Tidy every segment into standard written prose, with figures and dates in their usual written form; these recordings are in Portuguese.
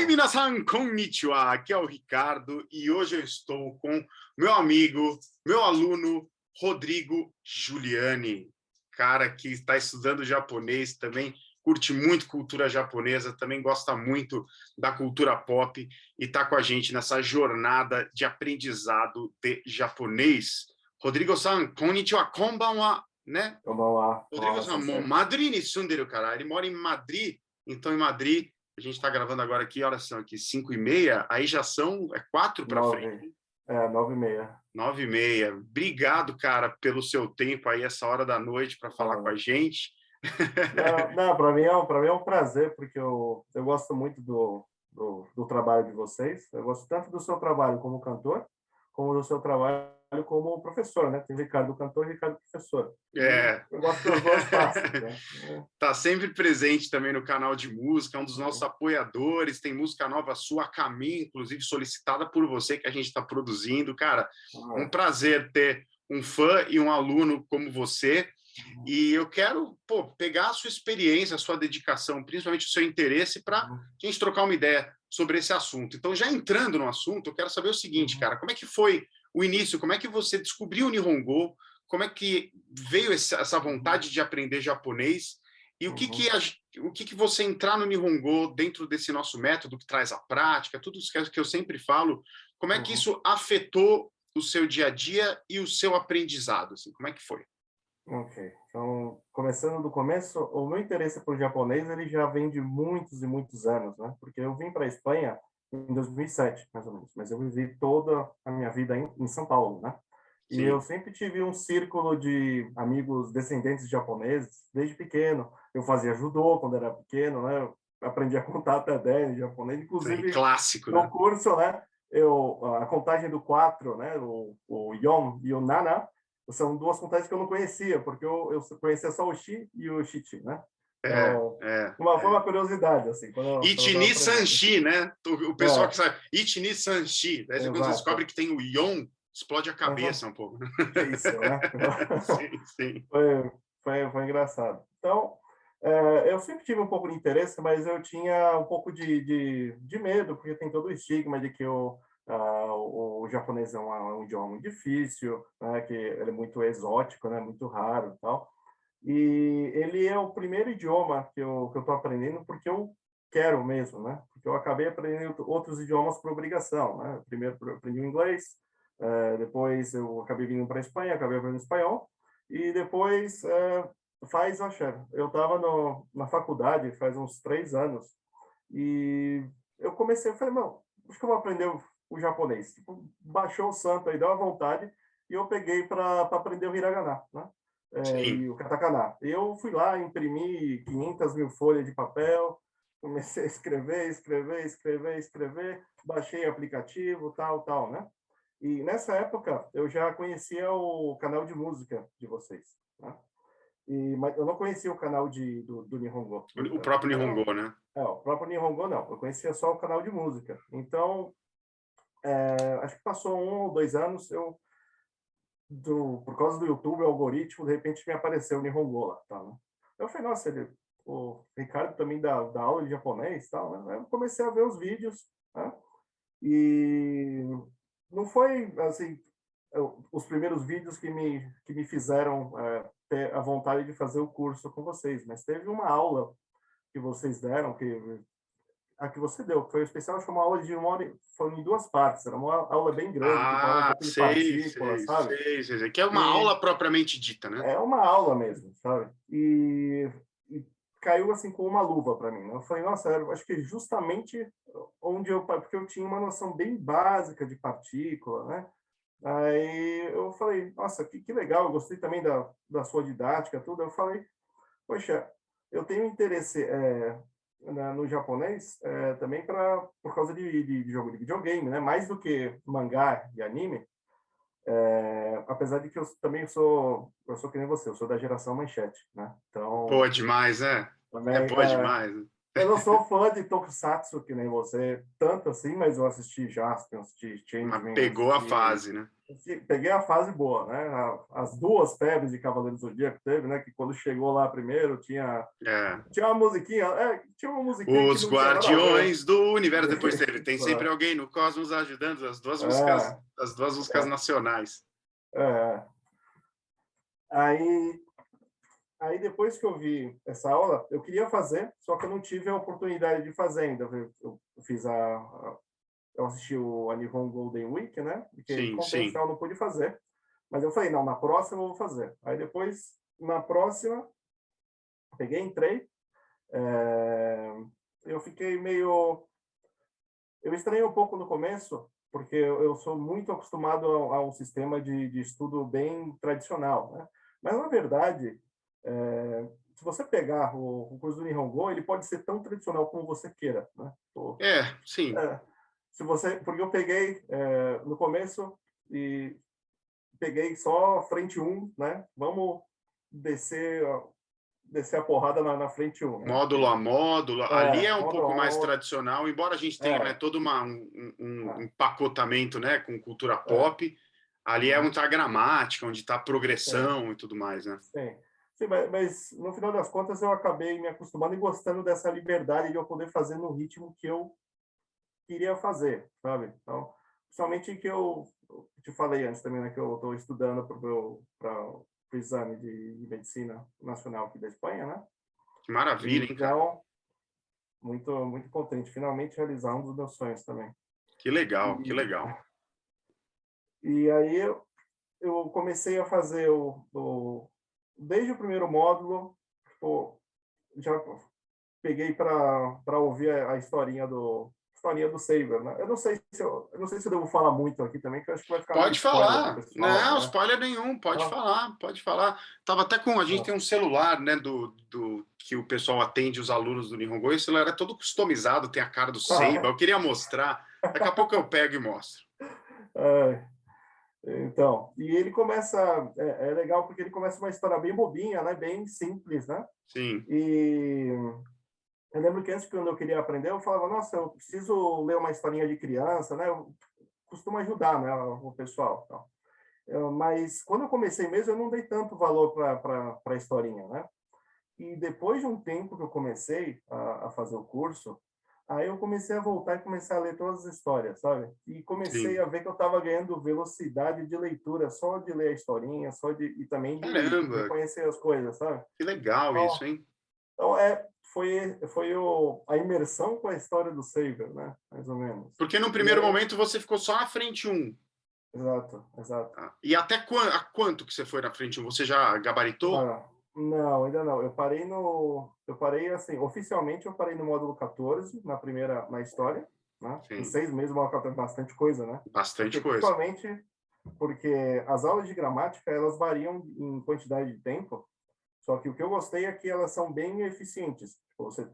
Oi, minasan, konnichiwa. Aqui é o Ricardo e hoje eu estou com meu amigo, meu aluno, Rodrigo Giuliani. Cara que está estudando japonês também, curte muito cultura japonesa, também gosta muito da cultura pop e está com a gente nessa jornada de aprendizado de japonês. Rodrigo-san, konnichiwa, konbanwa, né? Konbanwa. Rodrigo-san, Madrid ni sunderu, cara. Ele mora em Madrid, então em Madrid, a gente está gravando agora aqui, horas são aqui 5h30, aí já são 4 para frente. 9h30. 9h30. Obrigado, cara, pelo seu tempo aí, essa hora da noite, para falar com a gente. Não, para mim é um prazer, porque eu gosto muito do trabalho de vocês. Eu gosto tanto do seu trabalho como cantor, como do seu trabalho como professor, né? Tem Ricardo cantor e Ricardo professor. Eu gosto das duas partes. Né? Tá sempre presente também no canal de música, é um dos nossos apoiadores, tem música nova sua a caminho, inclusive solicitada por você, que a gente está produzindo. Cara, um prazer ter um fã e um aluno como você. E eu quero pegar a sua experiência, a sua dedicação, principalmente o seu interesse, para a gente trocar uma ideia sobre esse assunto. Então, já entrando no assunto, eu quero saber o seguinte, cara, como é que foi o início? Como é que você descobriu o Nihongo? Como é que veio essa vontade de aprender japonês? E o que você entrar no Nihongo dentro desse nosso método que traz a prática, tudo isso que eu sempre falo, como é que isso afetou o seu dia a dia e o seu aprendizado? Assim, como é que foi? Ok. Então, começando do começo, o meu interesse por japonês ele já vem de muitos e muitos anos, né? Porque eu vim para a Espanha em 2007, mais ou menos, mas eu vivi toda a minha vida em São Paulo, né? E eu sempre tive um círculo de amigos descendentes de japoneses desde pequeno. Eu fazia judô quando era pequeno, né? Eu aprendi a contar até 10 em japonês, inclusive clássico, no né? curso, né? A contagem do 4, né? O yon e o nana são duas contagens que eu não conhecia, porque eu conhecia só o Shi e o Shichi, né? Então, foi uma curiosidade, assim. Ichini Sanshi, né? O pessoal que sabe, Ichini Sanshi. Daí quando você descobre que tem o Yon, explode a cabeça um pouco. Que isso, né? Sim. Foi engraçado. Então, eu sempre tive um pouco de interesse, mas eu tinha um pouco de medo, porque tem todo o estigma de que o japonês é um idioma muito difícil, né, que ele é muito exótico, né, muito raro e tal. E ele é o primeiro idioma que eu estou aprendendo porque eu quero mesmo, né? Porque eu acabei aprendendo outros idiomas por obrigação, né? Primeiro eu aprendi o inglês, depois eu acabei vindo para a Espanha, acabei aprendendo espanhol, e depois eu estava na faculdade faz uns 3 anos, e eu falei, não, acho que eu vou aprender o japonês. Tipo, baixou o santo aí, deu uma vontade, e eu peguei para aprender o hiragana, né? E o katakana. Eu fui lá, imprimi 500 mil folhas de papel, comecei a escrever, baixei o aplicativo, tal, né? E nessa época eu já conhecia o canal de música de vocês, né? Mas eu não conhecia o canal do Nihongo. O próprio Nihongo, né? O próprio Nihongo não. Eu conhecia só o canal de música. Então, acho que passou 1 ou 2 anos, por causa do YouTube, o algoritmo, de repente me apareceu o Nihongo lá, tá, né? Eu falei, nossa, o Ricardo também dá aula de japonês, tal, né? Eu comecei a ver os vídeos, né? E não foi assim os primeiros vídeos que me fizeram ter a vontade de fazer o curso com vocês, mas teve uma aula que vocês deram, a que você deu, que foi especial, acho que uma aula de 1 hora, foi em 2 partes, era uma aula bem grande, que falava um pouco de partículas, sabe? Sei. Que é uma aula propriamente dita, né? É uma aula mesmo, sabe? E caiu assim com uma luva para mim, né? Eu falei, nossa, eu acho que justamente porque eu tinha uma noção bem básica de partícula, né? Aí eu falei, nossa, que legal, eu gostei também da sua didática, tudo. Eu falei, poxa, eu tenho interesse no japonês também por causa de jogo de videogame, né? Mais do que mangá e anime. Apesar de que eu também sou que nem você, eu sou da geração manchete, né? Então, Pô, demais, né? também, Pô, demais. Eu não sou fã de Tokusatsu, que nem você, tanto assim, mas eu assisti Jaspion, assisti Mas Changeman, pegou a fase, né? peguei a fase boa, né? As duas febres de Cavaleiro do Zodíaco teve, né? Que quando chegou lá primeiro É. tinha uma musiquinha, tinha uma musiquinha que Os não tinha nada a ver. Guardiões do Universo. Depois teve. Tem sempre alguém no cosmos ajudando. É, As duas músicas nacionais. é. Aí, aí depois que eu vi essa aula, eu queria fazer, só que eu não tive a oportunidade de fazer ainda. Eu fiz eu assisti a Nihon Golden Week, né? Porque Sim, sim. convencional eu não pude fazer. Mas eu falei, não, na próxima eu vou fazer. Aí depois, na próxima, peguei, entrei. Eu fiquei meio... Eu estranhei um pouco no começo, porque eu sou muito acostumado a um sistema de estudo bem tradicional, né? Mas, na verdade, se você pegar o curso do Nihongo, ele pode ser tão tradicional como você queira, né? Sim. Se você, porque eu peguei no começo e peguei só frente 1, né? Vamos descer a porrada na frente 1, né? Módulo a módulo. Ali é um Módulo pouco a mais módulo. tradicional, embora a gente tenha, né, todo um É, empacotamento, né, com cultura é, pop. Ali é uhum, onde está a gramática, onde está a sim, progressão e tudo mais, né? sim. Sim, mas no final das contas eu acabei me acostumando e gostando dessa liberdade de eu poder fazer no ritmo que eu queria fazer, sabe? Então, principalmente que eu te falei antes também, né, que eu estou estudando para o exame de medicina nacional aqui da Espanha, né? Que maravilha, hein, cara? Então, muito contente, finalmente realizar um dos meus sonhos também. Que legal, que E, legal. e aí eu comecei a fazer desde o primeiro módulo, já peguei para ouvir a historinha do Saber, né? Eu não sei se eu devo falar muito aqui também, que eu acho que vai ficar meio Pode spoiler pro falar. pessoal, Não, né? spoiler nenhum. Pode Não? falar, pode falar. Tava até com. A gente Não. tem um celular, né, do que o pessoal atende os alunos do Nihongo. E o celular é todo customizado, tem a cara do Seiba. Eu queria mostrar. Daqui a pouco eu pego e mostro. É, então, e ele começa, é legal porque ele começa uma história bem bobinha, né? Bem simples, né? Sim, E eu lembro que antes, quando eu queria aprender, eu falava, nossa, eu preciso ler uma historinha de criança, né? Eu costumo ajudar, né, o pessoal. Então. Mas quando eu comecei mesmo, eu não dei tanto valor para a historinha, né? E depois de um tempo que eu comecei a fazer o curso, aí eu comecei a voltar e comecei a ler todas as histórias, sabe? E comecei sim. a ver que eu estava ganhando velocidade de leitura só de ler a historinha, e também de Caramba, conhecer as coisas, sabe? que legal isso, Então, hein? então foi a imersão com a história do Saber, né? Mais ou menos. Porque no E primeiro aí, momento você ficou só na frente um. exato, exato. Tá? E até a quanto que você foi na frente um? Você já gabaritou? Não, ainda não. Eu parei assim, oficialmente eu parei no módulo 14, na história, né? Em Sim, 6 meses, o módulo 14 é bastante coisa, né? bastante Porque, coisa. principalmente porque as aulas de gramática, elas variam em quantidade de tempo, só que o que eu gostei é que elas são bem eficientes. Tipo, você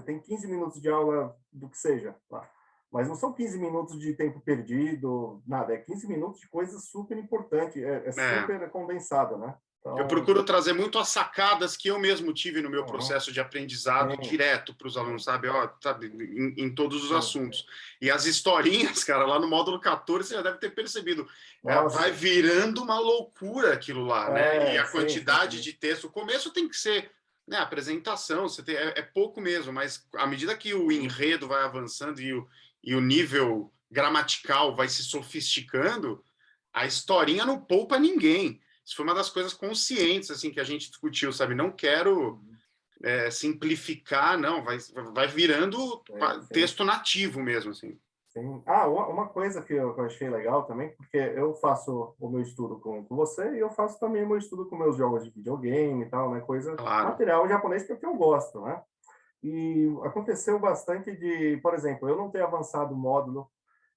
tem 15 minutos de aula do que seja, tá? Mas não são 15 minutos de tempo perdido, nada. É 15 minutos de coisa super importante, é É. super condensado, né? Eu Então, procuro trazer muito as sacadas que eu mesmo tive no meu uhum, processo de aprendizado sim, direto para os alunos, sim, sabe? Ó, sabe? Em todos os sim. assuntos. E as historinhas, cara, lá no módulo 14, você já deve ter percebido. Vai Nossa, virando uma loucura aquilo lá, né? E a sim, sim, quantidade sim. de texto. O começo tem que ser, né, apresentação, é pouco mesmo, mas à medida que o Uhum. enredo vai avançando e o nível gramatical vai se sofisticando, a historinha não poupa ninguém. Isso foi uma das coisas conscientes assim que a gente discutiu, sabe? Não quero simplificar, não. Vai virando Sim, sim, texto nativo mesmo, assim. sim. Uma coisa que eu achei legal também, porque eu faço o meu estudo com você e eu faço também o meu estudo com meus jogos de videogame e tal, né? Claro. Material japonês que é o que eu gosto, né? E aconteceu bastante por exemplo, eu não ter avançado o módulo,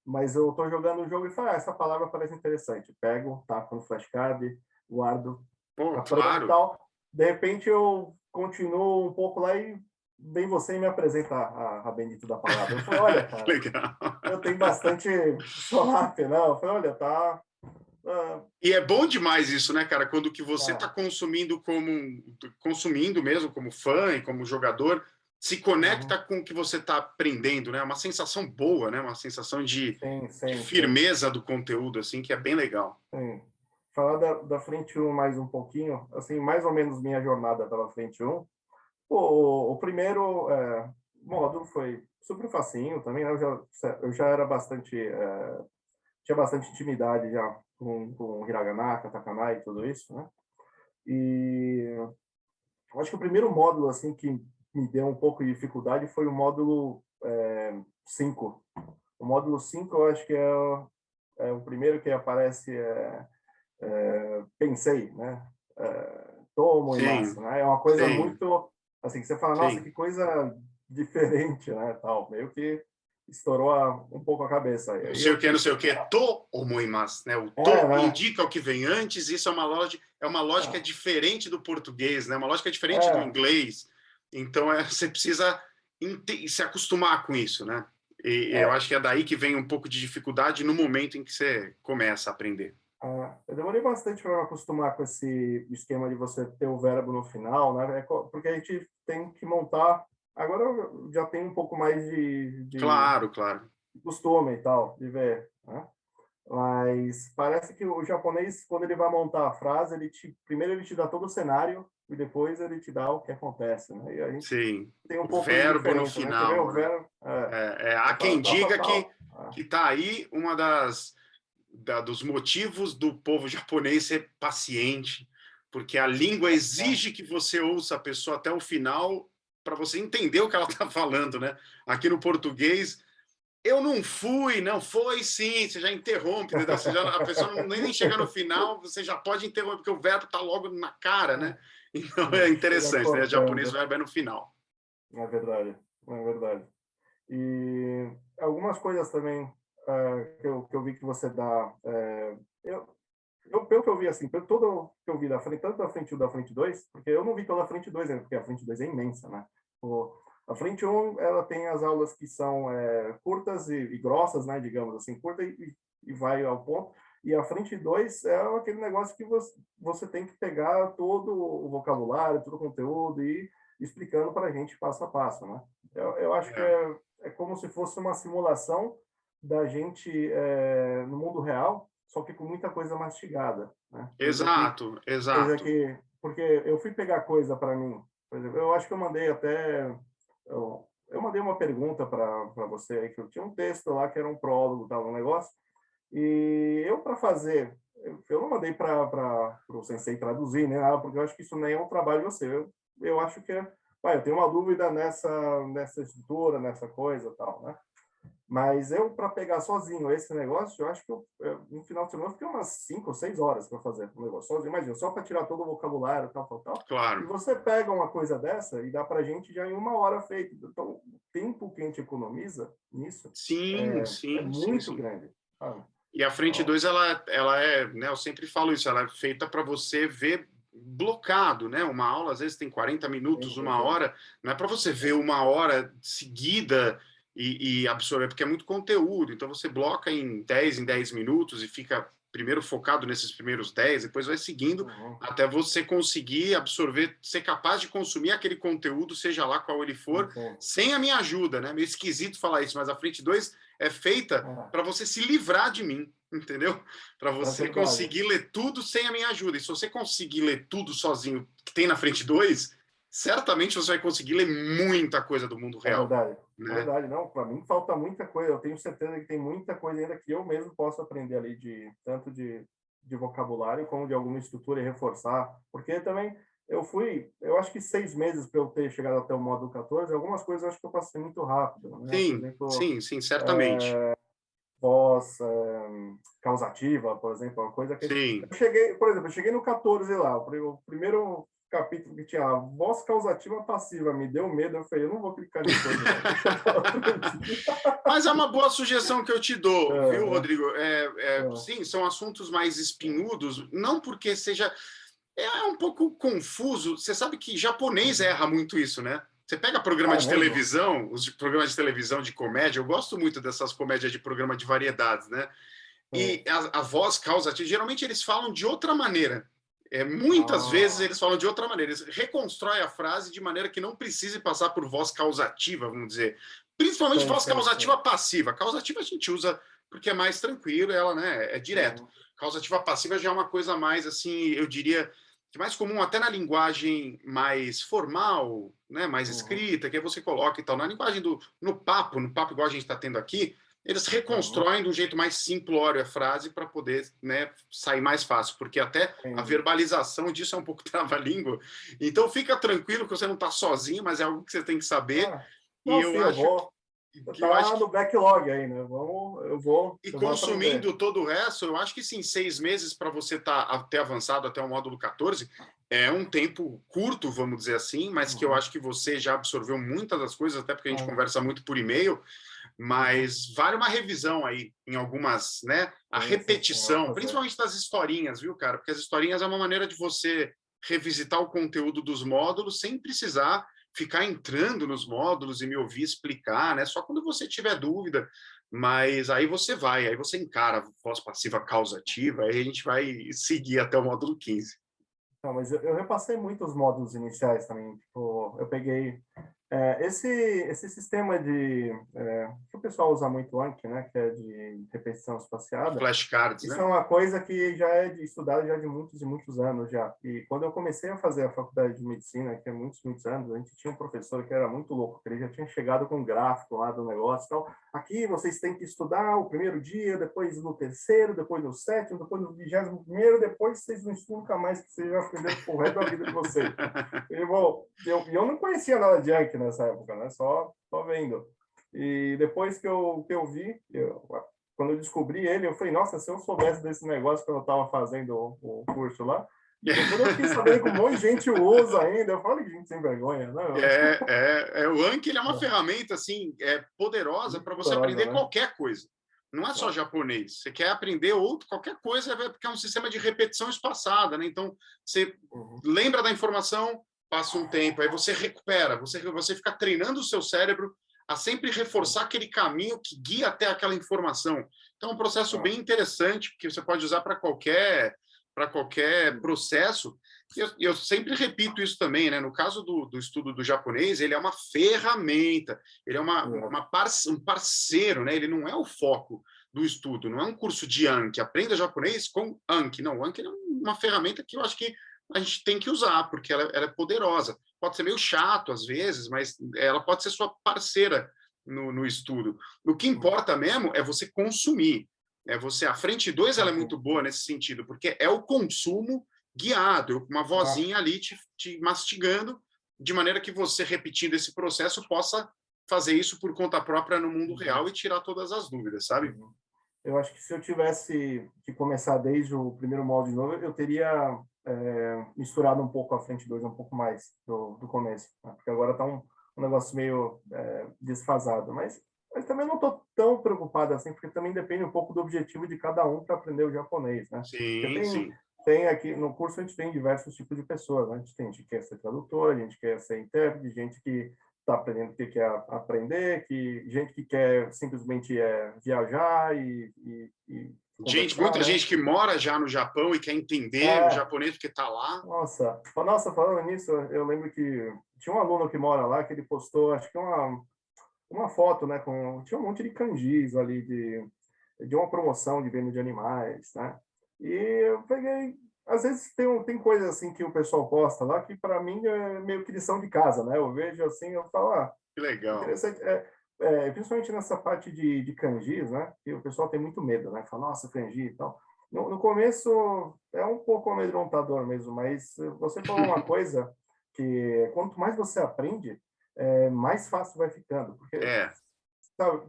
mas eu estou jogando o jogo e falo, essa palavra parece interessante. Pego, taco no flashcard, guardo, Pô, aprendo e claro. tal. De repente eu continuo um pouco lá e vem você e me apresenta a bendita da palavra. Eu falei, olha, Que cara, legal. eu tenho bastante solápia, não. Eu falei, olha, tá. Ah, E é bom demais isso, né, cara? Quando que você está ah, consumindo consumindo mesmo como fã e como jogador, se conecta com o que você está aprendendo, né? Uma sensação boa, né? Uma sensação de firmeza do conteúdo, assim, que é bem legal. Sim. Falar da Frente 1 mais um pouquinho, assim, mais ou menos minha jornada pela Frente 1. O primeiro módulo foi super facinho também, né? Eu já era bastante... tinha bastante intimidade já com hiragana, katakana e tudo isso, né? E eu acho que o primeiro módulo, assim, que me deu um pouco de dificuldade foi o módulo 5. O módulo 5, eu acho que é o primeiro que aparece pensei, né? Tomo e massa, né? É uma coisa muito assim que você fala, nossa, que coisa diferente, né? Tal, meio que estourou um pouco a cabeça. Não sei o que, não sei o que. To omoimasu, né? O to indica o que vem antes. Isso é uma lógica diferente do português, né? Uma lógica diferente do inglês. Então você precisa se acostumar com isso, né? E eu acho que é daí que vem um pouco de dificuldade no momento em que você começa a aprender. Eu demorei bastante para me acostumar com esse esquema de você ter o verbo no final, né? Porque a gente tem que montar. Agora eu já tenho um pouco mais de claro. costume e tal, de ver, né? Mas parece que o japonês, quando ele vai montar a frase, primeiro ele te dá todo o cenário e depois ele te dá o que acontece, né? E a gente tem um pouco de verbo no diferença, final, né? Você vê né? o verbo, há quem diga que está aí uma dos motivos do povo japonês ser paciente, porque a língua exige que você ouça a pessoa até o final para você entender o que ela está falando, né? Aqui no português, eu não fui, não foi sim, você já interrompe, entendeu? A pessoa nem chega no final, você já pode interromper, porque o verbo está logo na cara, né? Então é interessante, né? O japonês, o verbo é no final. É verdade, é verdade. E algumas coisas também que eu vi que você dá. Pelo que eu vi, assim, pelo todo que eu vi da frente, tanto da frente 1 da frente 2, porque eu não vi toda a frente 2 ainda, porque a frente 2 é imensa, né? A frente 1, ela tem as aulas que são curtas e grossas, né? Digamos assim, curta e vai ao ponto. E a frente 2 é aquele negócio que você tem que pegar todo o vocabulário, todo o conteúdo e explicando para a gente passo a passo, né? Eu acho que é como se fosse uma simulação da gente no mundo real, só que com muita coisa mastigada, né? Exato. Porque eu fui pegar coisa para mim, por exemplo, eu acho que eu mandei até eu mandei uma pergunta para você aí, que eu tinha um texto lá que era um prólogo, tal, um negócio, e eu para fazer, eu não mandei para o sensei traduzir, né, porque eu acho que isso nem é um trabalho de você. Eu acho que eu tenho uma dúvida nessa estrutura, nessa coisa, tal, né? Mas eu, para pegar sozinho esse negócio, eu acho que no final de semana eu fiquei umas 5 ou 6 horas para fazer o negócio sozinho. Imagina, só para tirar todo o vocabulário, tal. Claro. E você pega uma coisa dessa e dá para a gente já em 1 hora feito. Então, o tempo que a gente economiza nisso é muito grande. Sabe? E a frente 2, ela é, né, eu sempre falo isso, ela é feita para você ver blocado, né? Uma aula às vezes tem 40 minutos, 1 hora, não é para você ver 1 hora seguida e absorver, porque é muito conteúdo, então você bloca em 10 minutos e fica primeiro focado nesses primeiros 10, depois vai seguindo até você conseguir absorver, ser capaz de consumir aquele conteúdo, seja lá qual ele for, sem a minha ajuda, né? Meio esquisito falar isso, mas a frente 2 é feita para você se livrar de mim, entendeu? Para você conseguir ler tudo sem a minha ajuda. E se você conseguir ler tudo sozinho que tem na frente 2, certamente você vai conseguir ler muita coisa do mundo real. É verdade. Não, para mim falta muita coisa. Eu tenho certeza que tem muita coisa ainda que eu mesmo posso aprender ali, tanto de vocabulário como de alguma estrutura e reforçar. Porque também eu acho que 6 meses para eu ter chegado até o módulo 14, algumas coisas eu acho que eu passei muito rápido. Né? Sim, por exemplo, sim, certamente. Voz causativa, por exemplo, uma coisa que eu cheguei no 14 lá, o primeiro capítulo que tinha a voz causativa passiva, me deu medo, eu falei, eu não vou clicar nisso hoje, não. Mas é uma boa sugestão que eu te dou, viu, Rodrigo? Sim, são assuntos mais espinhudos, não porque seja... É um pouco confuso. Você sabe que japonês erra muito isso, né? Você pega programa de televisão, os programas de televisão de comédia, eu gosto muito dessas comédias de programa de variedades, né? E a voz causativa, geralmente eles falam de outra maneira. Muitas vezes eles falam de outra maneira, eles reconstroem a frase de maneira que não precise passar por voz causativa, vamos dizer. Principalmente voz causativa passiva. Causativa a gente usa porque é mais tranquilo, ela, né, é direto. Causativa passiva já é uma coisa mais, assim, eu diria, que mais comum até na linguagem mais formal, né, mais escrita, que aí você coloca e tal. Na linguagem no papo igual a gente está tendo aqui, eles reconstroem de um jeito mais simplório a frase para poder, né, sair mais fácil, porque até a verbalização disso é um pouco trava-língua. Então fica tranquilo que você não está sozinho, mas é algo que você tem que saber. Não, sim, eu vou. Tá no backlog aí, né? Eu vou. E consumindo todo o resto, eu acho que sim, 6 meses para você estar até avançado até o módulo 14 é um tempo curto, vamos dizer assim, mas que eu acho que você já absorveu muitas das coisas, até porque a gente conversa muito por e-mail. Mas vale uma revisão aí em algumas, né? A repetição, principalmente das historinhas, viu, cara? Porque as historinhas é uma maneira de você revisitar o conteúdo dos módulos sem precisar ficar entrando nos módulos e me ouvir explicar, né? Só quando você tiver dúvida. Mas aí aí você encara a voz passiva causativa, aí a gente vai seguir até o módulo 15. Não, mas eu repassei muito os módulos iniciais também. Tipo, eu peguei esse sistema que o pessoal usa muito Anki, né, que é de repetição espaciada. Flashcards, isso né? É uma coisa que já é estudada já de muitos e muitos anos já. E quando eu comecei a fazer a faculdade de medicina, que é muitos anos, a gente tinha um professor que era muito louco, que ele já tinha chegado com um gráfico lá do negócio e tal. Aqui vocês têm que estudar o primeiro dia, depois no terceiro, depois no sétimo, depois no 21º, depois vocês não estudam nunca mais, que vocês já aprenderam pro resto da vida de vocês. Eu não conhecia nada de Anki nessa época, né? Só vendo. E depois que eu vi, quando eu descobri ele, eu falei, nossa, se eu soubesse desse negócio quando eu estava fazendo o curso lá, e depois eu fiquei sabendo que um monte de gente usa ainda. Eu falei, gente sem vergonha, né? O Anki, ele é uma ferramenta, assim, poderosa para você aprender, né? Qualquer coisa. Não é só japonês. Você quer aprender qualquer coisa, porque é um sistema de repetição espaçada, né? Então, você lembra da informação, passa um tempo, aí você recupera, você fica treinando o seu cérebro a sempre reforçar aquele caminho que guia até aquela informação. Então, é um processo bem interessante, que você pode usar para qualquer processo. E eu sempre repito isso também, né? No caso do estudo do japonês, ele é uma ferramenta, ele é um parceiro, né? Ele não é o foco do estudo, não é um curso de Anki. Aprenda japonês com Anki. Não, o Anki é uma ferramenta que eu acho que a gente tem que usar, porque ela é poderosa. Pode ser meio chato às vezes, mas ela pode ser sua parceira no estudo. O que importa mesmo é você consumir. A frente 2 ela é muito boa nesse sentido, porque é o consumo guiado, uma vozinha ali te mastigando, de maneira que você, repetindo esse processo, possa fazer isso por conta própria no mundo real e tirar todas as dúvidas, sabe? Eu acho que se eu tivesse que começar desde o primeiro módulo de novo, eu teria misturado um pouco a frente 2, um pouco mais do começo, né? Porque agora está um negócio meio desfasado, mas também não estou tão preocupado assim, porque também depende um pouco do objetivo de cada um para aprender o japonês, né? Sim. Tem aqui no curso, a gente tem diversos tipos de pessoas, né? A gente tem gente que quer ser tradutor, a gente quer ser intérprete, gente que está aprendendo que quer aprender, gente que quer simplesmente viajar e muita gente que mora já no Japão e quer entender o japonês porque está lá. Nossa, falando nisso, eu lembro que tinha um aluno que mora lá, que ele postou, acho que uma foto, né, tinha um monte de kanjis ali de uma promoção de venda de animais, né? E eu peguei, às vezes tem coisas assim que o pessoal posta lá que para mim é meio que lição de casa, né? Eu vejo assim, eu falo, que legal. Interessante, principalmente nessa parte de kanjis, né? Que o pessoal tem muito medo, né? Fala, nossa, kanji e tal. No começo é um pouco amedrontador mesmo, mas você falou uma coisa que quanto mais você aprende, mais fácil vai ficando. Porque, sabe,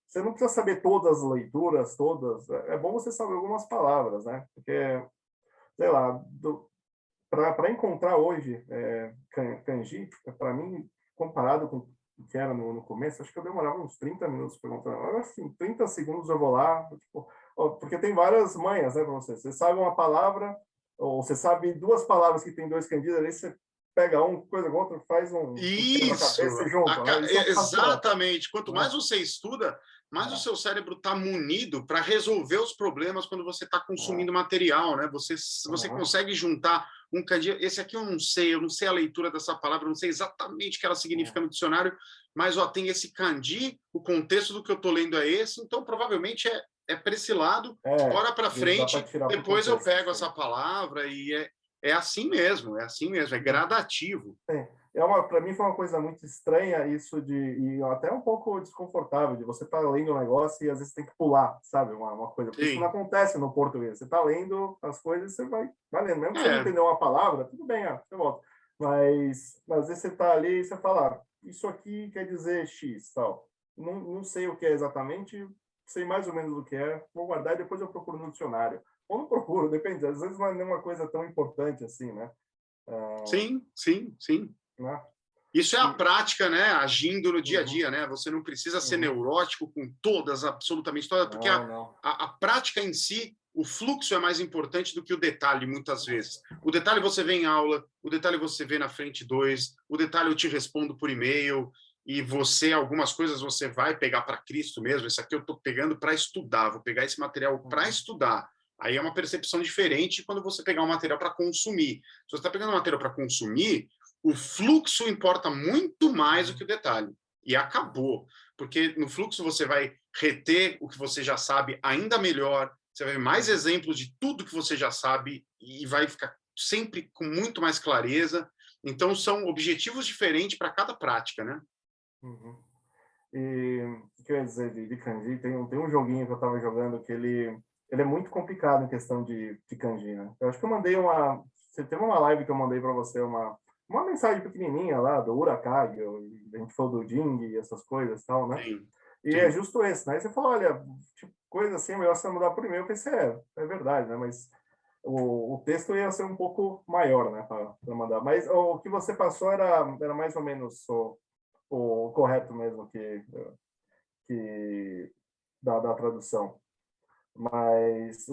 você não precisa saber todas as leituras, todas. É bom você saber algumas palavras, né? Porque, sei lá, para encontrar hoje kanji, para mim, comparado com o que era no começo, acho que eu demorava uns 30 minutos para encontrar. Agora, assim, 30 segundos eu vou lá, tipo, porque tem várias manhas, né, para você. Você sabe uma palavra, ou você sabe 2 palavras que tem 2 kanjis, ali você pega um, coisa com outro, faz um Isso, quebra-cabeça e junto, né? Isso eu faço direto, exatamente. Quanto mais né? você estuda, mais o É, seu cérebro está munido para resolver os problemas quando você está é, consumindo material, né? Você aham, consegue juntar um candido. Esse aqui eu não sei a leitura dessa palavra, eu não sei exatamente o que ela significa no dicionário, mas ó, tem esse kanji, o contexto do que eu estou lendo é esse, então provavelmente é para esse lado, bora para dá para frente, tirar para o depois eu contexto, pego sim. essa palavra e é assim mesmo, é Uhum. gradativo. Para mim foi uma coisa muito estranha isso e até um pouco desconfortável de você estar lendo um negócio e às vezes tem que pular, sabe? Uma coisa, porque isso não Sim. acontece no português. Você está lendo as coisas, você vai lendo. Mesmo que você não É, entendeu uma palavra, tudo bem, você volta. Mas às vezes você está ali e você fala, isso aqui quer dizer X, tal. Não sei o que é exatamente, sei mais ou menos o que é, vou guardar e depois eu procuro no dicionário. Ou não procuro, depende. Às vezes não é nenhuma coisa tão importante assim, né? sim, sim, sim. Né? Isso é a E, prática, né? Agindo no dia a uhum, dia, né? Você não precisa ser uhum. neurótico com todas, absolutamente todas, porque Não, não. a prática em si, o fluxo é mais importante do que o detalhe, muitas vezes. O detalhe você vê em aula, o detalhe você vê na frente 2, o detalhe eu te respondo por e-mail, e você, algumas coisas você vai pegar para Cristo mesmo. Isso aqui eu estou pegando para estudar, vou pegar esse material para Uhum, estudar. Aí é uma percepção diferente quando você pegar um material para consumir. Se você está pegando um material para consumir, o fluxo importa muito mais do que uhum, o detalhe. E acabou. Porque no fluxo você vai reter o que você já sabe ainda melhor, você vai ver mais uhum, exemplos de tudo que você já sabe e vai ficar sempre com muito mais clareza. Então, são objetivos diferentes para cada prática, né? uhum. E o que eu ia dizer de kanji, tem um joguinho que eu estava jogando que ele é muito complicado em questão de kanji, né? Eu acho que eu mandei você teve uma live que eu mandei para você, uma mensagem pequenininha lá do Urakage, a gente falou do Jing e essas coisas e tal, né? Sim, E é sim, justo esse, né? Aí você falou, olha, tipo, coisa assim, melhor você mandar por e-mail. Eu pensei, é verdade, né? Mas o texto ia ser um pouco maior, né, para mandar. Mas o que você passou era mais ou menos o correto mesmo que da tradução. Mas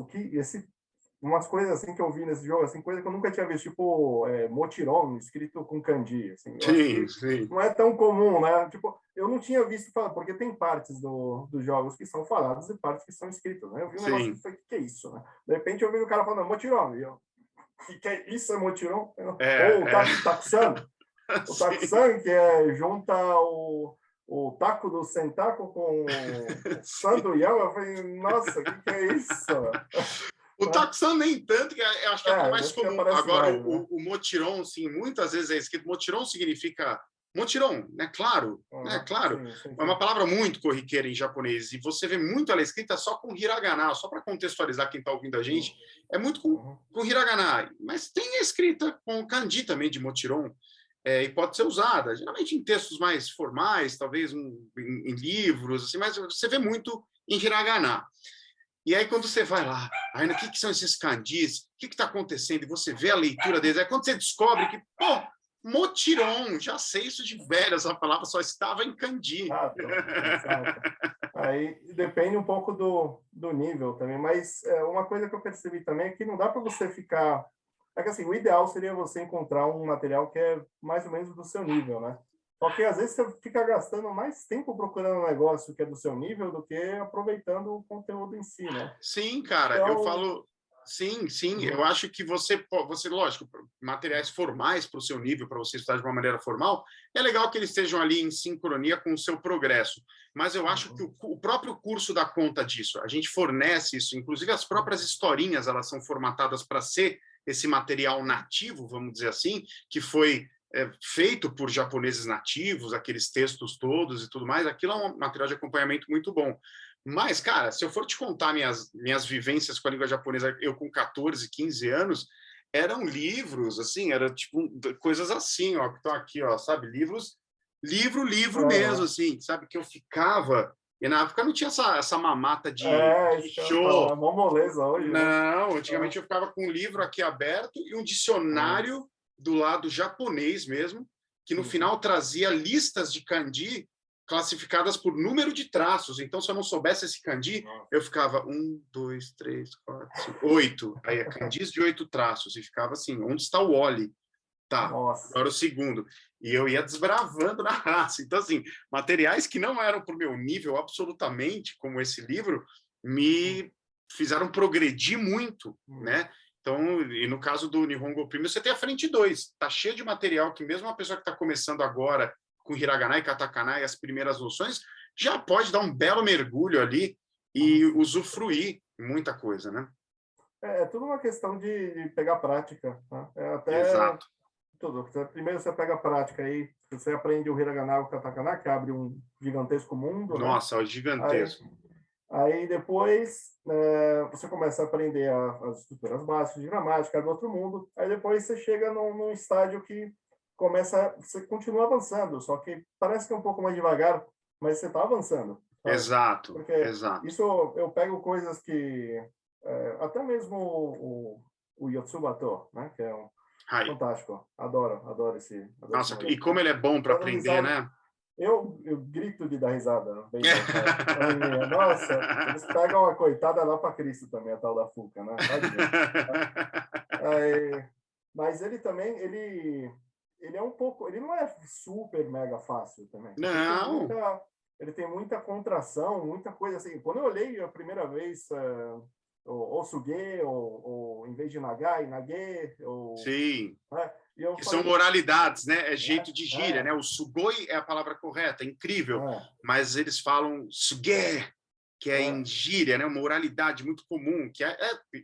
umas coisas assim que eu vi nesse jogo, assim, coisa que eu nunca tinha visto, tipo Motiron escrito com kanji, assim. Eu acho sim, que sim. não é tão comum, né? Tipo, eu não tinha visto falar, porque tem partes dos jogos que são faladas e partes que são escritas, né? Eu vi um negócio que Sim. foi, que é isso, né? De repente eu vi o cara falando Motiron, e eu, que é isso é Motiron? Ou É, é. Taxan, o Sim. Taxan, que junta o taco do Sentaco com o San Sim. do Yama. Eu falei, nossa, o que é isso? O Né? Taxan nem tanto, que eu acho que é até mais Acho que comum. aparece Agora, mais, né? o Motiron, sim, muitas vezes é escrito. Motiron significa. Motiron, né? Claro, né? Uhum. Claro. Sim, sim, É uma sim. palavra muito corriqueira em japonês. E você vê muito ela escrita só com hiragana, só para contextualizar quem está ouvindo a gente. É muito Uhum. com hiragana. Mas tem a escrita com kanji também de Motiron. E pode ser usada, geralmente em textos mais formais, talvez em livros, assim, mas você vê muito em hiragana. E aí, quando você vai lá, aí, o que são esses kanjis? O que está acontecendo? E você vê a leitura deles. Aí, quando você descobre que, pô, motiron, já sei isso de velho, essa palavra só estava em kanji. Exato, exato. Aí depende um pouco do nível também, mas uma coisa que eu percebi também é que não dá para você ficar. É que assim, o ideal seria você encontrar um material que é mais ou menos do seu nível, né? Só que às vezes você fica gastando mais tempo procurando um negócio que é do seu nível do que aproveitando o conteúdo em si, né? Sim, cara, eu Então, falo. Sim, sim, eu uhum, acho que você, lógico, materiais formais para o seu nível, para você estudar de uma maneira formal, é legal que eles estejam ali em sincronia com o seu progresso. Mas eu acho que uhum, o próprio curso dá conta disso. A gente fornece isso, inclusive as próprias historinhas, elas são formatadas para ser esse material nativo, vamos dizer assim, que foi feito por japoneses nativos, aqueles textos todos e tudo mais. Aquilo é um material de acompanhamento muito bom. Mas, cara, se eu for te contar minhas vivências com a língua japonesa, eu com 14, 15 anos, eram livros, assim, era tipo coisas assim, ó, que estão aqui, ó, sabe? Livro mesmo, uhum. assim, sabe? Que eu ficava. E na época não tinha essa mamata de Isso que eu ia show. falar, mó moleza hoje, né? Não, Ah, antigamente eu ficava com um livro aqui aberto e um ah, dicionário do lado japonês mesmo, que no uhum. final trazia listas de kanji classificadas por número de traços. Então, se eu não soubesse esse kanji, Nossa. eu ficava 1, 2, 3, 4, 5, 8. Aí é kanjis de 8 traços. E ficava assim, onde está o Oli? Tá, Nossa. agora o segundo. E eu ia desbravando na raça. Então, assim, materiais que não eram para o meu nível absolutamente, como esse livro, me fizeram progredir muito, né? Então, e no caso do Nihongo Primo, você tem a frente 2. Tá cheio de material que mesmo uma pessoa que está começando agora com hiragana e katakana e as primeiras noções, já pode dar um belo mergulho ali e usufruir muita coisa, né? É tudo uma questão de pegar prática, tá? É até Exato. tudo. Primeiro você pega a prática aí, você aprende o hiragana e o katakana, que abre um gigantesco mundo, né? Nossa, é Aí, gigantesco. aí depois você começa a aprender as estruturas básicas de gramática do outro mundo. Aí depois você chega num estágio que você continua avançando, só que parece que é um pouco mais devagar, mas você está avançando, sabe? Exato, Porque exato. isso eu pego coisas que até mesmo o Yotsubato, né? Que é Aí. fantástico. Adoro esse Nossa, e moleque. como ele é bom para Dando aprender, risada, né? eu grito de dar risada vendo a menininha. Nossa, eles pegam a coitada lá para Cristo também, a tal da Fuca, né? Tadinha. Aí, mas ele também, ele é um pouco, ele não é super mega fácil também. Porque Não, ele tem muita contração, muita coisa assim. Quando eu olhei a primeira vez o Suge, ou em vez de Nagai, Nage, ou, sim. né? E eu Que são falei, moralidades, né? É é, jeito de gíria, né? é, O sugoi é a palavra correta, é incrível. é, Mas eles falam suge, que é em é, gíria, né? Uma oralidade muito comum, que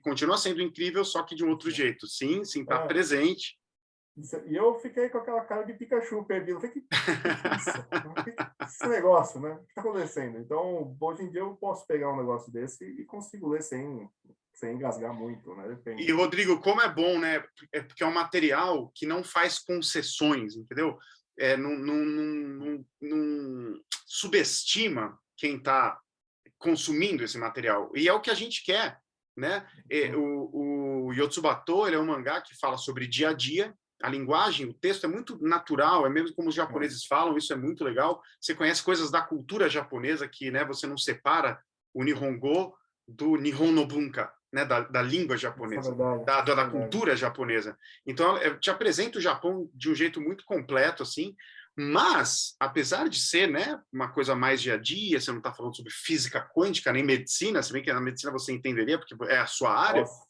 continua sendo incrível, só que de um outro jeito. Sim, sim, está é. presente. E eu fiquei com aquela cara de Pikachu perdido. Eu falei, que isso? Que esse negócio, né? O que está acontecendo? Então, hoje em dia eu posso pegar um negócio desse e consigo ler sem engasgar muito, né? E, Depende. Rodrigo, como é bom, né? É porque é um material que não faz concessões, entendeu? Não subestima quem está consumindo esse material. E é o que a gente quer, né? O Yotsubato, ele é um mangá que fala sobre dia a dia, a linguagem, o texto é muito natural, é mesmo como os japoneses falam, isso é muito legal. Você conhece coisas da cultura japonesa que, né, você não separa o Nihongo do Nihon no Bunka, né, da língua Isso é japonesa, verdade. Isso é da verdade. cultura japonesa. Então, eu te apresento o Japão de um jeito muito completo, assim, mas, apesar de ser, né, uma coisa mais dia a dia, você não está falando sobre física quântica, nem medicina, se bem que na medicina você entenderia, porque é a sua área, Nossa,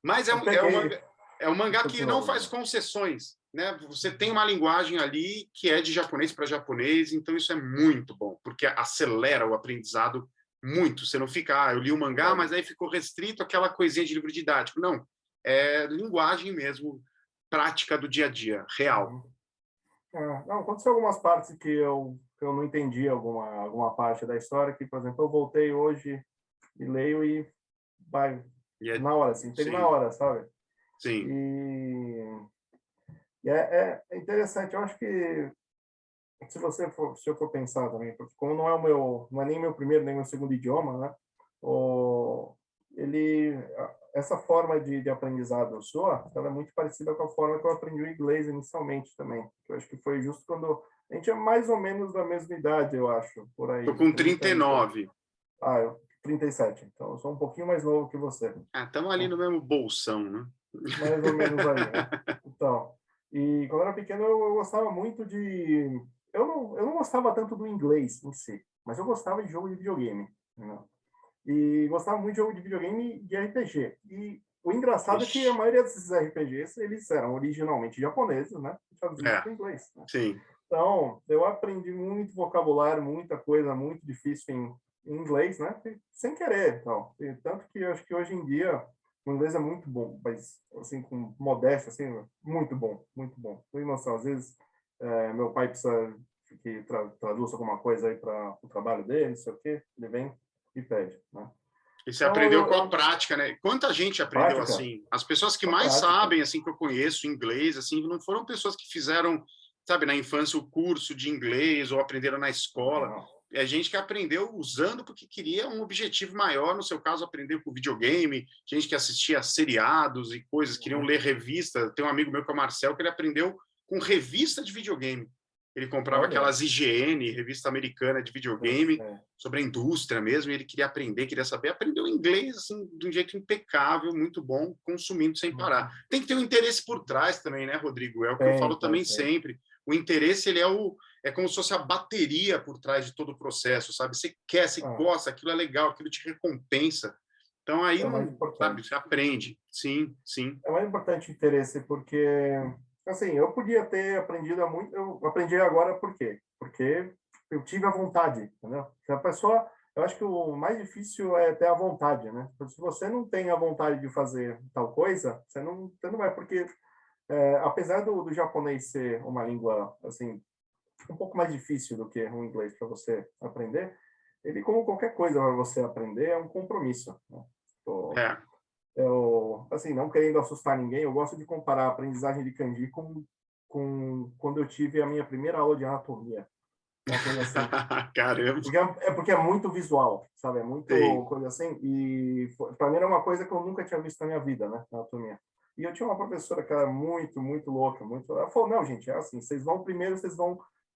mas eu peguei. é um mangá que não faz Continua. concessões. Né? Você tem uma linguagem ali que é de japonês para japonês, então isso é muito bom, porque acelera o aprendizado muito. Você não fica, eu li o mangá, mas aí ficou restrito àquela coisinha de livro didático. Não, é linguagem mesmo, prática do dia a dia, real. Uhum. Não, aconteceu algumas partes que eu não entendi alguma parte da história, que, por exemplo, eu voltei hoje e leio e vai E na hora, assim, entendo na sim, hora, sabe? sim. E é interessante, eu acho que se eu for pensar também, porque como não é nem meu primeiro nem meu segundo idioma, né? O, ele, essa forma de aprendizado sua, ela é muito parecida com a forma que eu aprendi o inglês inicialmente também. Eu acho que foi justo quando a gente é mais ou menos da mesma idade, eu acho, por Tô aí, com 30 e pouco. 39. Eu 37, então eu sou um pouquinho mais novo que você. Estamos ali Então, no mesmo bolsão, né? mais ou menos aí, né? Então, e quando eu era pequeno eu gostava muito de... Eu não gostava tanto do inglês em si, mas eu gostava de jogo de videogame, né? E gostava muito de jogo de videogame de RPG. E o engraçado é que a Ixi, maioria desses RPGs, eles eram originalmente japoneses, né? Traduzidos é, para o inglês, né? sim. Então, eu aprendi muito vocabulário, muita coisa muito difícil em inglês, né? Sem querer, então. E tanto que eu acho que hoje em dia o inglês é muito bom, mas assim com modéstia, assim, muito bom, muito bom. Tem noção, às vezes meu pai precisa que traduza alguma coisa aí para o trabalho dele, não sei o quê, ele vem e pede, né? E você Então, aprendeu com a prática, né? Quanta gente aprendeu prática, assim? As pessoas que a mais prática. sabem, assim, que eu conheço inglês, assim, não foram pessoas que fizeram, sabe, na infância o curso de inglês ou aprenderam na escola. Não, É gente que aprendeu usando porque queria um objetivo maior, no seu caso, aprendeu com videogame, gente que assistia seriados e coisas, queriam ler revista. Tem um amigo meu que é o Marcel, que ele aprendeu com revista de videogame. ele comprava aquelas IGN, revista americana de videogame, sobre a indústria mesmo, e ele queria aprender, queria saber, aprendeu inglês assim, de um jeito impecável, muito bom, consumindo sem parar. Tem que ter um interesse por trás também, né, Rodrigo? É o que eu falo também sempre. O interesse, ele é como se fosse a bateria por trás de todo o processo, sabe? Você quer, você gosta, aquilo é legal, aquilo te recompensa. Então, aí, sabe, você aprende. Sim, sim. É mais importante o interesse, porque, assim, eu podia ter aprendido muito, eu aprendi agora por quê? Porque eu tive a vontade, entendeu? Se a pessoa, eu acho que o mais difícil é ter a vontade, né? Se você não tem a vontade de fazer tal coisa, você não vai, porque, apesar do japonês ser uma língua, assim, um pouco mais difícil do que o inglês para você aprender, ele, como qualquer coisa para você aprender, é um compromisso, né? Eu, assim, não querendo assustar ninguém, eu gosto de comparar a aprendizagem de kanji com quando eu tive a minha primeira aula de anatomia. Uma coisa assim. Caramba! Porque é muito visual, sabe? É muito Sim. coisa assim. E para mim era uma coisa que eu nunca tinha visto na minha vida, né? Anatomia. E eu tinha uma professora que era muito, muito louca. Ela falou, não, gente, é assim, vocês vão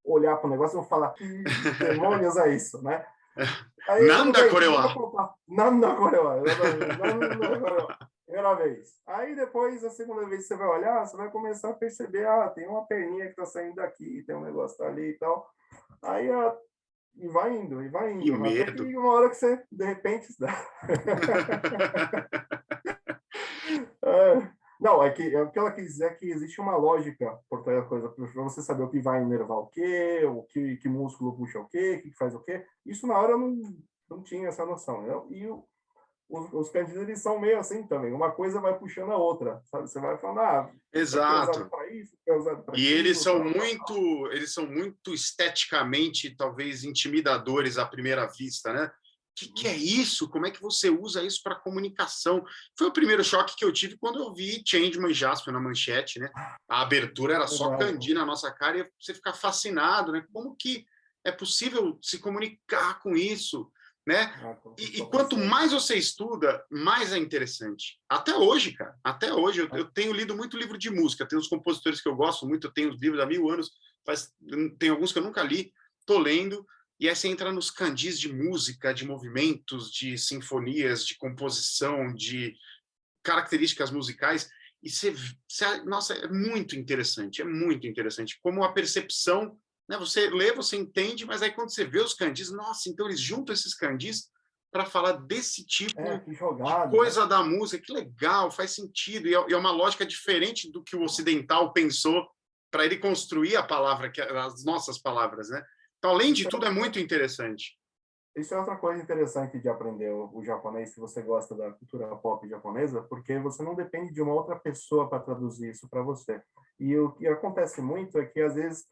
olhar para o negócio e vão falar, que demônios é isso, né? Aí, Nanda Corewa. Nanda Corewa. Primeira vez. Aí depois, a segunda vez que você vai olhar, você vai começar a perceber, tem uma perninha que está saindo daqui, tem um negócio ali e tal. Aí, e vai indo, e vai indo. Que Até medo. que uma hora que você, de repente... Não, o que ela quis dizer é que existe uma lógica por trás da coisa, para você saber o que vai inervar que músculo puxa o que faz o quê. Isso na hora eu não tinha essa noção. Né? E os kanjis, eles são meio assim também. Uma coisa vai puxando a outra, sabe? Você vai falando, isso aqui é usado para isso, isso aqui é usado para aquilo. E eles são muito esteticamente, talvez, intimidadores à primeira vista, né? O que é isso? Como é que você usa isso para comunicação? Foi o primeiro choque que eu tive quando eu vi Changeman e Jasper na manchete, né? A abertura era só kanji na nossa cara e você fica fascinado, né? Como que é possível se comunicar com isso, né? E quanto mais você estuda, mais é interessante. Até hoje, cara. Até hoje. Eu tenho lido muito livro de música. Tem uns compositores que eu gosto muito. Eu tenho os livros há 1000 anos. Tem alguns que eu nunca li. Estou lendo. E aí você entra nos kanjis de música, de movimentos, de sinfonias, de composição, de características musicais, e nossa, é muito interessante, como a percepção, né? Você lê, você entende, mas aí quando você vê os kanjis, nossa, então eles juntam esses kanjis para falar desse tipo de coisa, né? Da música, que legal, faz sentido, e é uma lógica diferente do que o ocidental pensou para ele construir a palavra, as nossas palavras, né? Então, além de tudo, é muito interessante. Isso é outra coisa interessante de aprender o japonês, se você gosta da cultura pop japonesa, porque você não depende de uma outra pessoa para traduzir isso para você. E o que acontece muito é que, às vezes,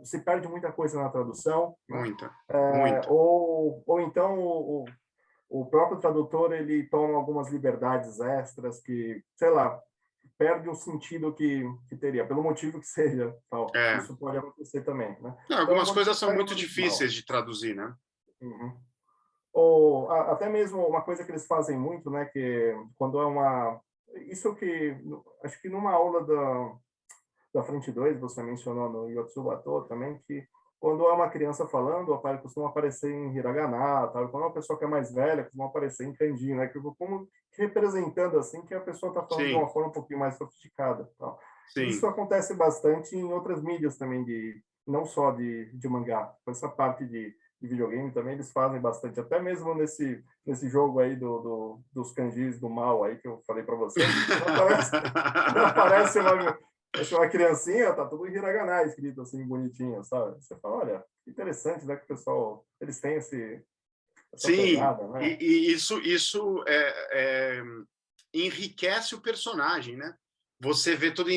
se perde muita coisa na tradução. Muita. Ou então o próprio tradutor, ele toma algumas liberdades extras que, sei lá, perde o sentido que teria, pelo motivo que seja. Tal. Isso pode acontecer também, né? Não, algumas coisas são muito difíceis de traduzir, né? Uhum. Ou até mesmo uma coisa que eles fazem muito, né, que quando é isso que acho que numa aula da Frente 2 você mencionou no Yotsubato também, que quando é uma criança falando, costuma aparecer em hiragana, tal. Quando é uma pessoa que é mais velha, costuma aparecer em kanji, né, como representando assim que a pessoa está falando de uma forma um pouquinho mais sofisticada, tal. Isso acontece bastante em outras mídias também, não só de mangá, essa parte de videogame também eles fazem bastante, até mesmo nesse jogo aí dos kanjis do mal aí que eu falei para você, aparece uma criancinha, tá tudo em hiragana escrito assim bonitinho, sabe? Você fala, olha, interessante, né, que o pessoal, eles têm essa pegada, né? E isso enriquece o personagem, né? Você vê tudo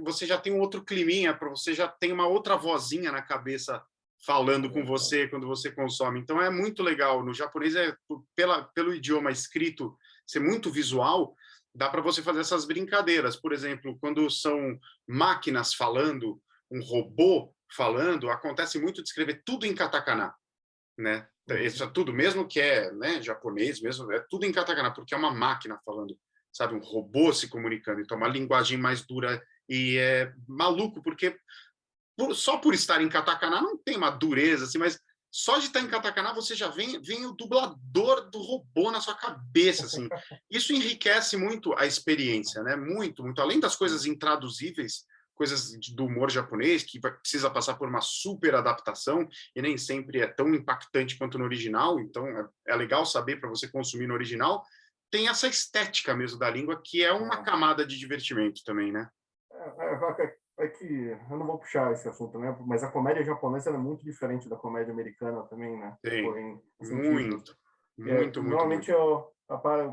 você já tem um outro climinha, você já tem uma outra vozinha na cabeça falando com você quando você consome. Então é muito legal. No japonês, pelo idioma escrito ser muito visual, dá para você fazer essas brincadeiras. Por exemplo, quando são máquinas falando, um robô falando, acontece muito de escrever tudo em katakana, né? Isso é tudo, mesmo que né, japonês, mesmo, é tudo em katakana, porque é uma máquina falando, sabe? Um robô se comunicando. Então, uma linguagem mais dura, e é maluco, porque só por estar em katakana não tem uma dureza, assim, mas só de estar em katakana você já vem o dublador do robô na sua cabeça, assim. Isso enriquece muito a experiência, né? Muito, muito. Além das coisas intraduzíveis, coisas do humor japonês, que precisa passar por uma super adaptação, e nem sempre é tão impactante quanto no original, então é legal saber para você consumir no original. Tem essa estética mesmo da língua, que é uma camada de divertimento também, né? É que eu não vou puxar esse assunto, né? Mas a comédia japonesa é muito diferente da comédia americana também, né? Tem. Em Muito. Normalmente o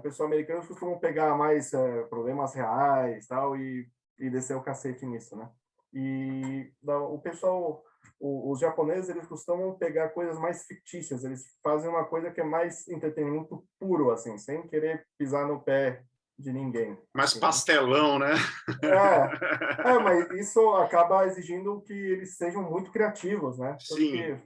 pessoal americano costuma pegar mais problemas reais tal, e descer o cacete nisso, né? E o pessoal, os japoneses, eles costumam pegar coisas mais fictícias, eles fazem uma coisa que é mais entretenimento puro, assim, sem querer pisar no pé de ninguém. Mais assim, pastelão, né? Mas isso acaba exigindo que eles sejam muito criativos, né? Sim,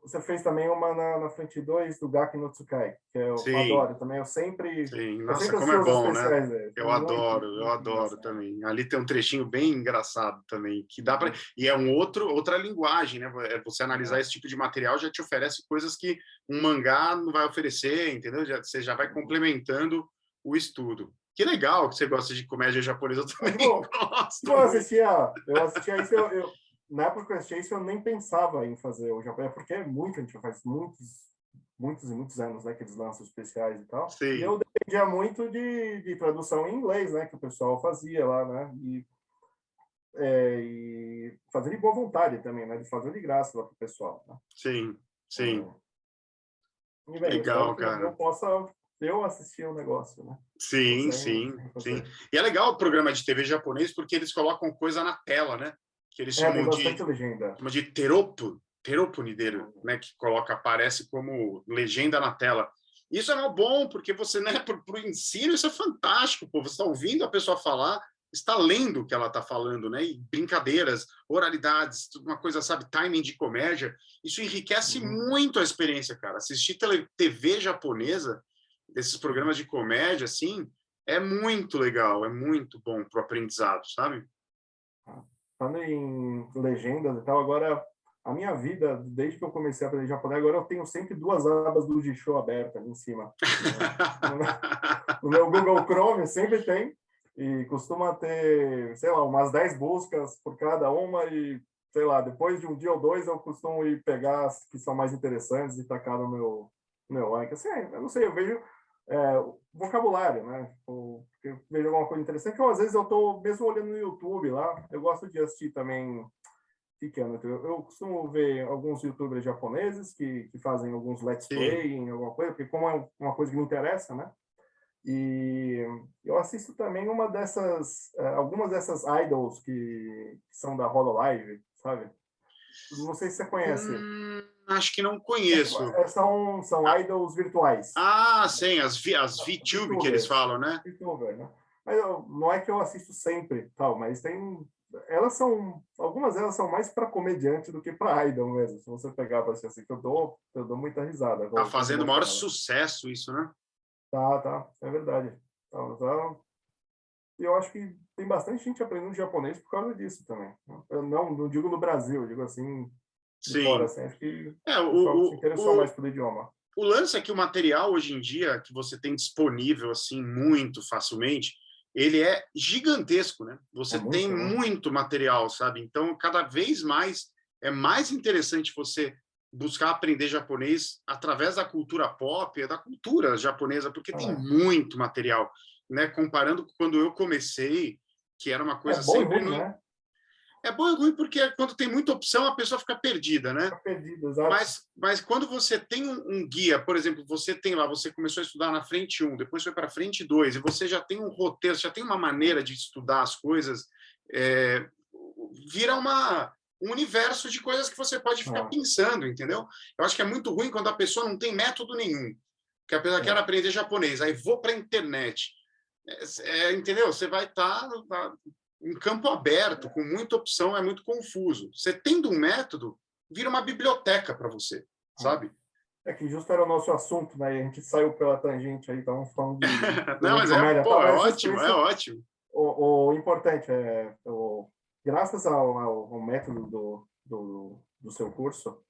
Você fez também uma na frente 2 do Gaki no Tsukai, que eu sim, adoro também. Eu sempre Nossa, como assisti é os bom, né? especiais dele. Eu Muito adoro engraçado. também. Ali tem um trechinho bem engraçado também, que dá para. E é outra linguagem, né? Você analisar esse tipo de material já te oferece coisas que um mangá não vai oferecer, entendeu? Você já vai complementando o estudo. Que legal que você gosta de comédia japonesa, eu também gosto muito. Eu assistia isso, na época que eu assistia isso, eu nem pensava em fazer o Japão, porque é muito, a gente faz muitos anos, né, que eles lançam especiais e tal. E eu Sim, dependia muito de tradução em inglês, né, que o pessoal fazia lá, né, e fazer de boa vontade também, né, de fazer de graça lá pro pessoal, né. sim, sim. E bem, eu espero Legal, que um dia cara. eu possa assistir o negócio, né. Sim, sim, sim. E é legal o programa de TV japonês porque eles colocam coisa na tela, né? Que eles Tem chamam bastante legenda. de teropo nideiro, né? Que aparece como legenda na tela. Isso é bom, porque você, né, para o ensino, isso é fantástico, pô. Você está ouvindo a pessoa falar, está lendo o que ela está falando, né? E brincadeiras, oralidades, uma coisa, sabe, timing de comédia. Isso enriquece muito a experiência, cara. Assistir TV japonesa, desses programas de comédia, assim, é muito legal, é muito bom para o aprendizado, sabe? Falando em legendas e tal, agora a minha vida, desde que eu comecei a aprender japonês, agora eu tenho sempre duas abas do Jisho abertas ali em cima. No meu Google Chrome sempre tem, e costuma ter, sei lá, umas 10 buscas por cada uma, e sei lá, depois de um dia ou dois eu costumo ir pegar as que são mais interessantes e tacar no meu ranking. Assim, eu não sei, eu vejo vocabulário, né? Eu vejo alguma coisa interessante, ou às vezes eu estou mesmo olhando no YouTube lá, eu gosto de assistir também pequeno. Eu costumo ver alguns YouTubers japoneses que fazem alguns let's Sim. play em alguma coisa, porque como é uma coisa que me interessa, né? E eu assisto também algumas dessas idols que são da Hololive, sabe? Não sei se você conhece. Acho que não conheço. São idols virtuais. Sim, as VTube que eles VTubers. falam, né? VTuber, né? Mas não é que eu assisto sempre, tal, mas algumas delas são mais para comediante do que para idol mesmo. Se você pegar para assistir assim, que eu dou muita risada Tá quando fazendo o mostra maior ela. sucesso isso, né? Tá, é verdade. Eu acho que tem bastante gente aprendendo japonês por causa disso também. Eu não digo no Brasil, eu digo assim, de fora, Sim. assim, acho que É, o pessoal se interessou mais pelo idioma. o lance é que o material hoje em dia que você tem disponível assim muito facilmente, ele é gigantesco, né? É Você tem muito, né? muito material, sabe? Então, cada vez mais é mais interessante você buscar aprender japonês através da cultura pop, da cultura japonesa, porque tem É. muito material, né? Comparando com quando eu comecei, que era uma É coisa bom e sempre ruim, no... né? É bom e ruim porque quando tem muita opção, a pessoa fica perdida, né? Fica perdido, exato. Mas quando você tem um guia, por exemplo, você tem lá, você começou a estudar na frente 1, depois foi para a frente 2, e você já tem um roteiro, já tem uma maneira de estudar as coisas, vira um universo de coisas que você pode ficar Ah, pensando, entendeu? Eu acho que é muito ruim quando a pessoa não tem método nenhum, que a pessoa quer é. aprender japonês, aí vou para a internet. Entendeu? Você vai estar em campo aberto, com muita opção, é muito confuso. Você tendo um método, vira uma biblioteca para você, sabe? É que justo era o nosso assunto, né? E a gente saiu pela tangente aí, estávamos falando de Não, coisa de mas comédia e tal, é mas ótimo, é isso, ótimo. o importante graças ao método do seu curso,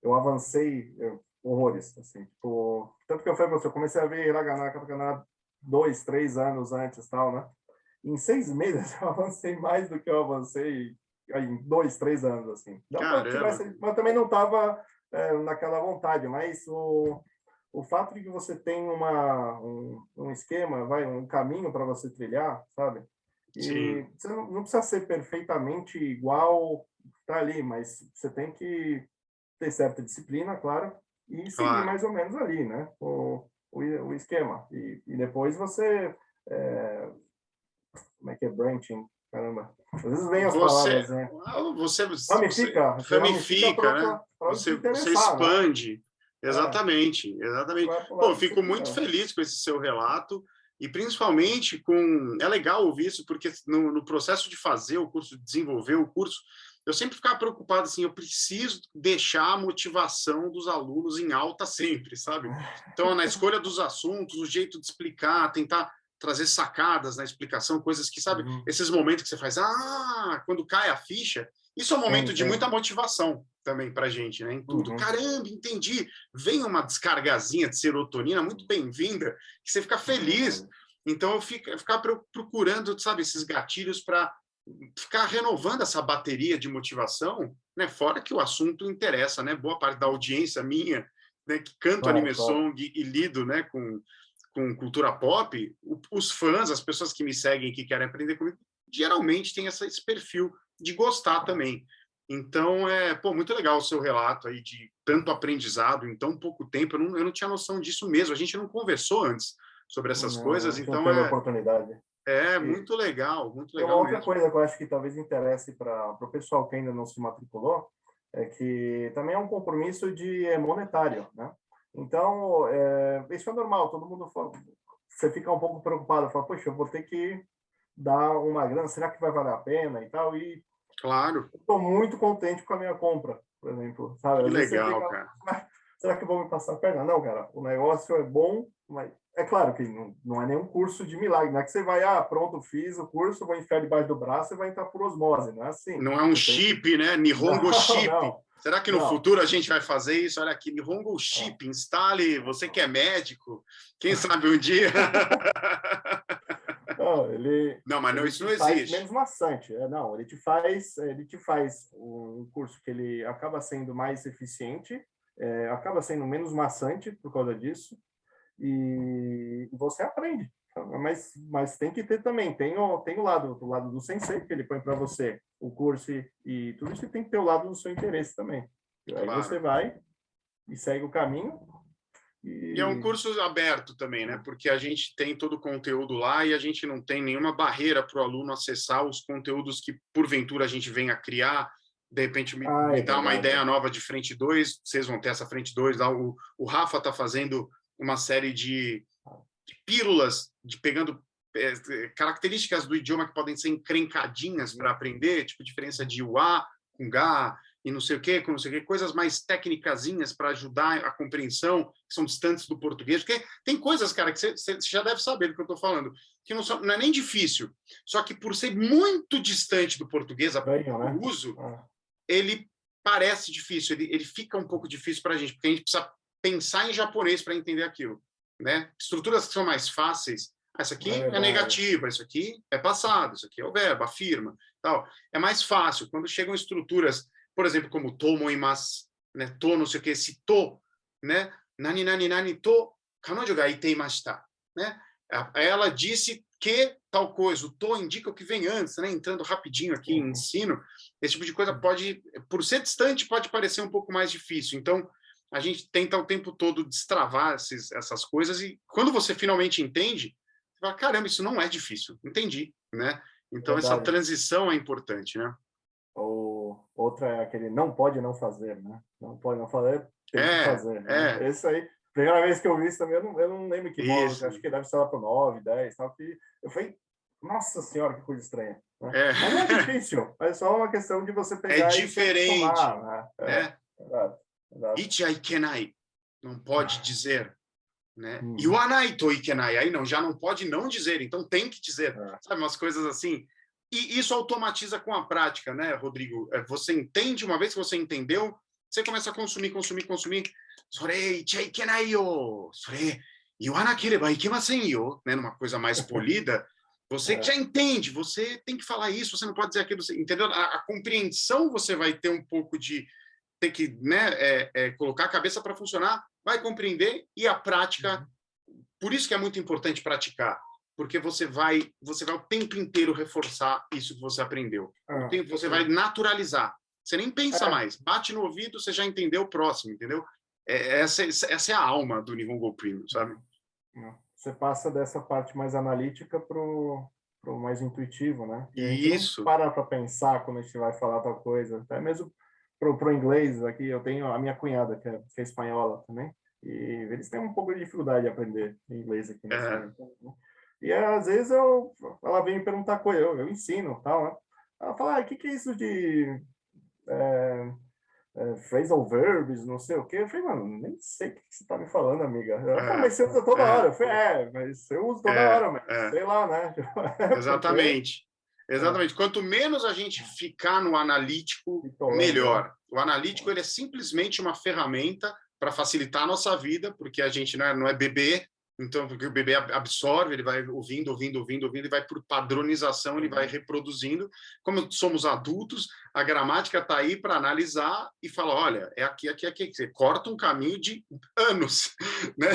eu avancei horrores, assim, tipo, tanto que eu comecei a ver Hiragana, Katakana 2, 3 anos antes, tal, né? Em 6 meses eu avancei mais do que eu avancei em 2, 3 anos, assim. Não que eu tivesse, mas também não estava naquela vontade, mas o fato de que você tem um esquema, um caminho para você trilhar, sabe? E Sim. você não precisa ser perfeitamente igual tá ali, mas você tem que ter certa disciplina, claro, e seguir Claro. mais ou menos ali, né? O esquema. E depois você... como é que é? Branching. Caramba. Às vezes vem as palavras, né? Você Ramifica ramifica, né? para te Você interessar, né? expande. Exatamente, Você exatamente. vai para o Pô, eu lado que você fico muito quiser. feliz com esse seu relato e principalmente com... É legal ouvir isso, porque no processo de fazer o curso, de desenvolver o curso, eu sempre ficava preocupado, assim, eu preciso deixar a motivação dos alunos em alta sempre, sabe? Então, na escolha dos assuntos, o jeito de explicar, tentar trazer sacadas na explicação, coisas que, sabe, Uhum. esses momentos que você faz, quando cai a ficha, isso é um momento de muita motivação também para a gente, né? Em tudo. Uhum. Caramba, entendi. Vem uma descargazinha de serotonina muito bem-vinda, que você fica feliz. Então, eu ficava procurando, sabe, esses gatilhos para ficar renovando essa bateria de motivação, né? Fora que o assunto interessa, né? Boa parte da audiência minha, né, que canto anime song e lido, né, com cultura pop, os fãs, as pessoas que me seguem, que querem aprender comigo, geralmente têm esse perfil de gostar também. Então, muito legal o seu relato aí de tanto aprendizado em tão pouco tempo. Eu não tinha noção disso mesmo. A gente não conversou antes sobre essas coisas, Não então teve oportunidade. muito E uma legal outra mesmo. coisa que eu acho que talvez interesse para o pessoal que ainda não se matriculou é que também é um compromisso monetário, né? Então, isso é normal, todo mundo fala, você fica um pouco preocupado, fala, poxa, eu vou ter que dar uma grana, será que vai valer a pena e tal? E Claro. estou muito contente com a minha compra, por exemplo, sabe? Que Às vezes você legal, fica, cara. será que eu vou me passar a perna? Não, cara, o negócio é bom, mas é claro que não é nenhum curso de milagre, não é que você vai, pronto, fiz o curso, vou enfiar debaixo do braço e vai entrar por osmose, não é assim. Não é um Você tem que... chip, né? Nihongo chip. Não, Será que no não. futuro a gente vai fazer isso? Olha aqui, Nihongo Não. chip, instale, você que é médico, quem sabe um dia. Não, Não, mas não, ele isso te não faz existe. menos maçante. Não, ele te faz um curso que ele acaba sendo mais eficiente, acaba sendo menos maçante por causa disso, e você aprende. Mas tem que ter também, tem o lado do sensei, que ele põe para você o curso e tudo isso tem que ter o lado do seu interesse também. E aí você Claro. vai e segue o caminho. E é um curso aberto também, né? Porque a gente tem todo o conteúdo lá e a gente não tem nenhuma barreira para o aluno acessar os conteúdos que, porventura, a gente venha a criar. De repente, me dá uma ideia nova de Frente 2, vocês vão ter essa Frente 2 lá. O Rafa está fazendo uma série de pílulas, pegando características do idioma que podem ser encrencadinhas para aprender, tipo diferença de UA com GA, e não sei o quê, com não sei o quê, coisas mais técnicazinhas para ajudar a compreensão, que são distantes do português, porque tem coisas, cara, que você já deve saber do que eu estou falando, que não é nem difícil, só que por ser muito distante do português, o uso, ele parece difícil, ele fica um pouco difícil para a gente, porque a gente precisa pensar em japonês para entender aquilo, né? Estruturas que são mais fáceis, isso aqui é negativa, isso aqui é passado, isso aqui é o verbo, afirma, tal. É mais fácil. Quando chegam estruturas, por exemplo, como to moimasu, né? To não sei o que, esse to, né? Nani nani nani to kanojo ga iteimashita, né? Ela disse que tal coisa, o to indica o que vem antes, né? Entrando rapidinho aqui em ensino, esse tipo de coisa pode, por ser distante, pode parecer um pouco mais difícil. Então, a gente tenta o tempo todo destravar essas coisas e quando você finalmente entende, você fala, caramba, isso não é difícil, entendi, né? Então, essa transição é importante, né? Outra é aquele não pode não fazer, né? Não pode não fazer, tem que fazer, né? Esse aí, primeira vez que eu vi isso também, eu não lembro que módulo, acho que deve ser lá para o 9, 10, tal, que eu falei, nossa senhora, que coisa estranha. Né? Mas não é difícil, é só uma questão de você pegar e se acostumar, né? Ichi ikenai, não pode dizer, né? Iwanai to ikenai, aí não, já não pode não dizer, então tem que dizer, sabe, umas coisas assim. E isso automatiza com a prática, né, Rodrigo? Você entende, uma vez que você entendeu, você começa a consumir. それ言っちゃいけないよ。それ言わなければいけませんよ. Né, numa coisa mais polida, você já entende, você tem que falar isso, você não pode dizer aquilo, entendeu? A compreensão você vai ter um pouco de ter que, né, colocar a cabeça para funcionar, vai compreender, e a prática, por isso que é muito importante praticar, porque você vai o tempo inteiro reforçar isso que você aprendeu. Você vai naturalizar. Você nem pensa mais. Bate no ouvido, você já entendeu o próximo, entendeu? Essa é a alma do Nihongo Premium, sabe? Você passa dessa parte mais analítica pro mais intuitivo, né? E a gente Isso. não para pensar quando a gente vai falar tal coisa. Até mesmo pro inglês, aqui eu tenho a minha cunhada, que é espanhola também, e eles têm um pouco de dificuldade de aprender inglês aqui nesse momento, né? E às vezes ela vem me perguntar coisa, eu ensino, tal, né? Ela fala, o que é isso de phrasal verbs, não sei o quê. Eu falei, mano, nem sei o que você tá me falando, amiga. Ela falou, mas você usa toda hora. Eu falei, mas eu uso toda hora, mas sei lá, né? Exatamente. Exatamente. Quanto menos a gente ficar no analítico, melhor. O analítico, ele é simplesmente uma ferramenta para facilitar a nossa vida, porque a gente não é bebê, então, porque o bebê absorve, ele vai ouvindo, e vai por padronização, ele vai reproduzindo. Como somos adultos, a gramática está aí para analisar e falar, olha, é aqui. Você corta um caminho de anos, né?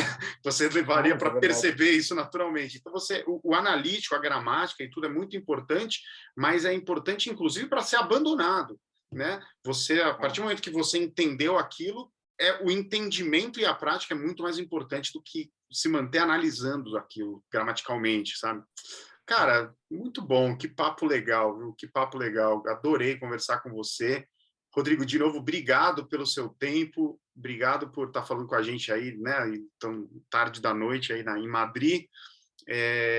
Você levaria para perceber isso naturalmente. Então, o analítico, a gramática e tudo é muito importante, mas é importante, inclusive, para ser abandonado, né? A partir do momento que você entendeu aquilo, o entendimento e a prática é muito mais importante do que se manter analisando aquilo gramaticalmente, sabe? Cara, muito bom, que papo legal, viu? Que papo legal. Adorei conversar com você. Rodrigo, de novo, obrigado pelo seu tempo, obrigado por estar falando com a gente aí, né? Tão tarde da noite aí em Madrid.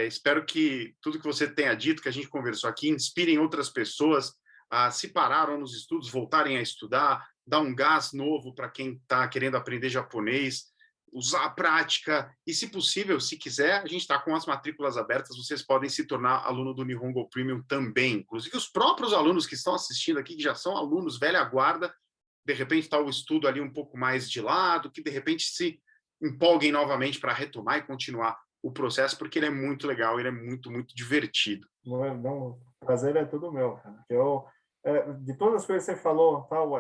Espero que tudo que você tenha dito, que a gente conversou aqui, inspirem outras pessoas a se pararam nos estudos, voltarem a estudar, dar um gás novo para quem está querendo aprender japonês, usar a prática e, se possível, se quiser, a gente está com as matrículas abertas, vocês podem se tornar aluno do Nihongo Premium também. Inclusive, os próprios alunos que estão assistindo aqui, que já são alunos velha guarda, de repente está o estudo ali um pouco mais de lado, que de repente se empolguem novamente para retomar e continuar o processo, porque ele é muito legal, ele é muito, muito divertido. Não, o prazer é tudo meu, cara. De todas as coisas que você falou, tal,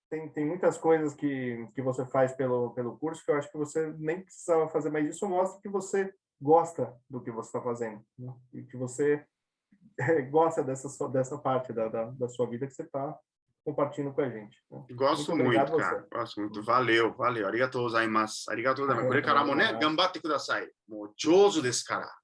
tem muitas coisas que você faz pelo curso que eu acho que você nem precisava fazer, mas isso mostra que você gosta do que você está fazendo, né? E que você gosta dessa parte da sua vida que você está compartilhando com a gente, né? Gosto muito, cara. Gosto muito. Valeu. Arigatou gozaimasu. Arigatou gozaimasu. これからもね、頑張ってください。もう上手ですから。